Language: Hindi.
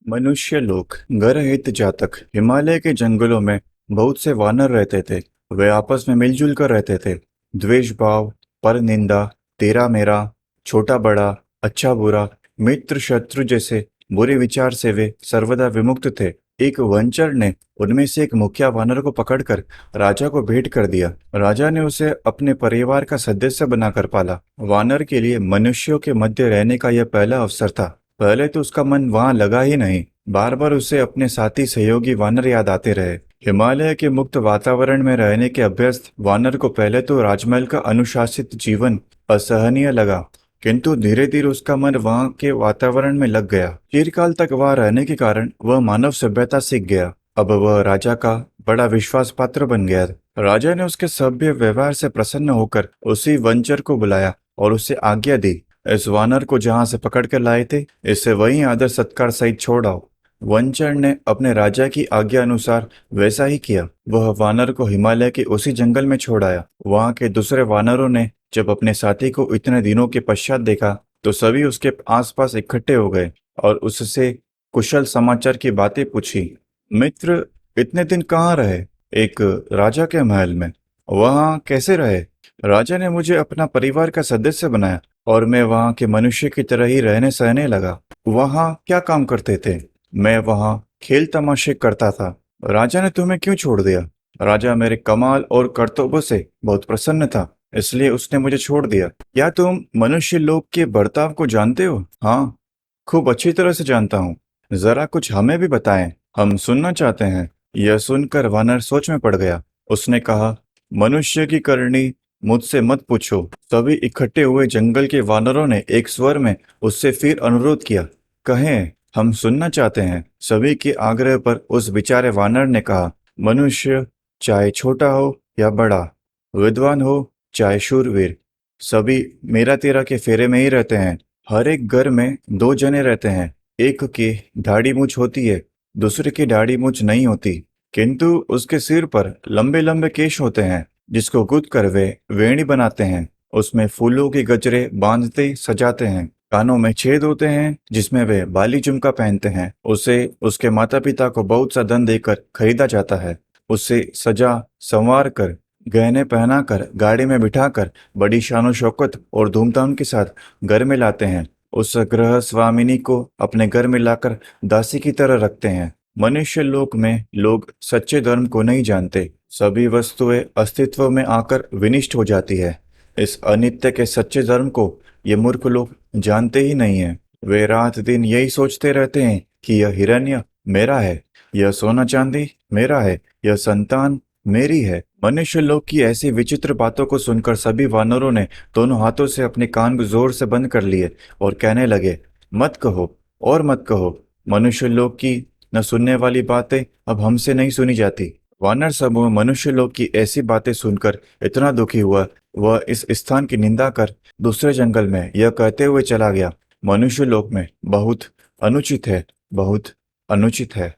मनुष्य लोग गरहित जातक हिमालय के जंगलों में बहुत से वानर रहते थे। वे आपस में मिलजुल कर रहते थे। द्वेष भाव, पर निंदा, तेरा मेरा, छोटा बड़ा, अच्छा बुरा, मित्र शत्रु जैसे बुरे विचार से वे सर्वदा विमुक्त थे। एक वंचर ने उनमें से एक मुखिया वानर को पकड़कर राजा को भेंट कर दिया। राजा ने उसे अपने परिवार का सदस्य बनाकर पाला। वानर के लिए मनुष्यों के मध्य रहने का यह पहला अवसर था। पहले तो उसका मन वहां लगा ही नहीं। बार बार उसे अपने साथी सहयोगी वानर याद आते रहे। हिमालय के मुक्त वातावरण में रहने के अभ्यस्त वानर को पहले तो राजमहल का अनुशासित जीवन असहनीय लगा, किंतु धीरे धीरे उसका मन वहां के वातावरण में लग गया। चिरकाल तक वहां रहने के कारण वह मानव सभ्यता सीख गया। अब वह राजा का बड़ा विश्वास पात्र बन गया। राजा ने उसके सभ्य व्यवहार से प्रसन्न होकर उसी वंचर को बुलाया और उसे आज्ञा दी, इस वानर को जहां से पकड़ कर लाए थे, इसे वहीं आदर सत्कार सहित छोड़ आओ। वंचर ने अपने राजा की आज्ञा अनुसार वैसा ही किया। वह वानर को हिमालय के उसी जंगल में छोड़ आया। वहां के दूसरे वानरों ने जब अपने साथी को इतने दिनों के पश्चात देखा तो सभी उसके आसपास इकट्ठे हो गए और उससे कुशल समाचार की बातें पूछी। मित्र, इतने दिन कहाँ रहे? एक राजा के महल में। वहां कैसे रहे? राजा ने मुझे अपना परिवार का सदस्य बनाया और मैं वहां के मनुष्य की तरह ही रहने सहने लगा। वहां क्या काम करते थे? मैं वहां खेल तमाशे करता था। राजा ने तुम्हें क्यों छोड़ दिया? राजा मेरे कमाल और कर्तव्यों से बहुत प्रसन्न था, इसलिए उसने मुझे छोड़ दिया। क्या तुम मनुष्य लोग के बर्ताव को जानते हो? हाँ, खूब अच्छी तरह से जानता हूँ। जरा कुछ हमें भी बताएं, हम सुनना चाहते हैं। यह सुनकर वानर सोच में पड़ गया। उसने कहा, मनुष्य की करनी मुझसे मत पूछो। सभी इकट्ठे हुए जंगल के वानरों ने एक स्वर में उससे फिर अनुरोध किया, कहें, हम सुनना चाहते हैं। सभी के आग्रह पर उस बेचारे वानर ने कहा, मनुष्य चाहे छोटा हो या बड़ा, विद्वान हो चाहे शूरवीर, सभी मेरा तेरा के फेरे में ही रहते हैं। हर एक घर में दो जने रहते हैं। एक की दाढ़ी मूछ होती है, दूसरे की दाढ़ी मूछ नहीं होती, किंतु उसके सिर पर लंबे लंबे केश होते हैं, जिसको गुद कर वे वेणी बनाते हैं। उसमें फूलों के गजरे बांधते सजाते हैं। कानों में छेद होते हैं, जिसमें वे बाली झुमका पहनते हैं। उसे उसके माता पिता को बहुत सा धन देकर खरीदा जाता है। उसे सजा संवार कर, गहने पहनाकर, गाड़ी में बिठाकर बड़ी शानो शौकत और धूमधाम के साथ घर में लाते हैं। उस गृह स्वामिनी को अपने घर में लाकर दासी की तरह रखते हैं। मनुष्य लोक में लोग सच्चे धर्म को नहीं जानते। सभी वस्तुएं अस्तित्व में आकर विनिष्ट हो जाती है। इस अनित्य के सच्चे धर्म को ये मूर्ख लोग जानते ही नहीं है। वे रात दिन यही सोचते रहते हैं कि यह हिरण्य मेरा है, यह सोना चांदी मेरा है, यह संतान मेरी है। मनुष्य लोग की ऐसी विचित्र बातों को सुनकर सभी वानरों ने दोनों हाथों से अपने कान को जोर से बंद कर लिए और कहने लगे, मत कहो और मत कहो। मनुष्य लोग की न सुनने वाली बातें अब हमसे नहीं सुनी जाती। वानर समूह मनुष्य लोग की ऐसी बातें सुनकर इतना दुखी हुआ, वह इस स्थान की निंदा कर दूसरे जंगल में यह कहते हुए चला गया, मनुष्य लोक में बहुत अनुचित है, बहुत अनुचित है।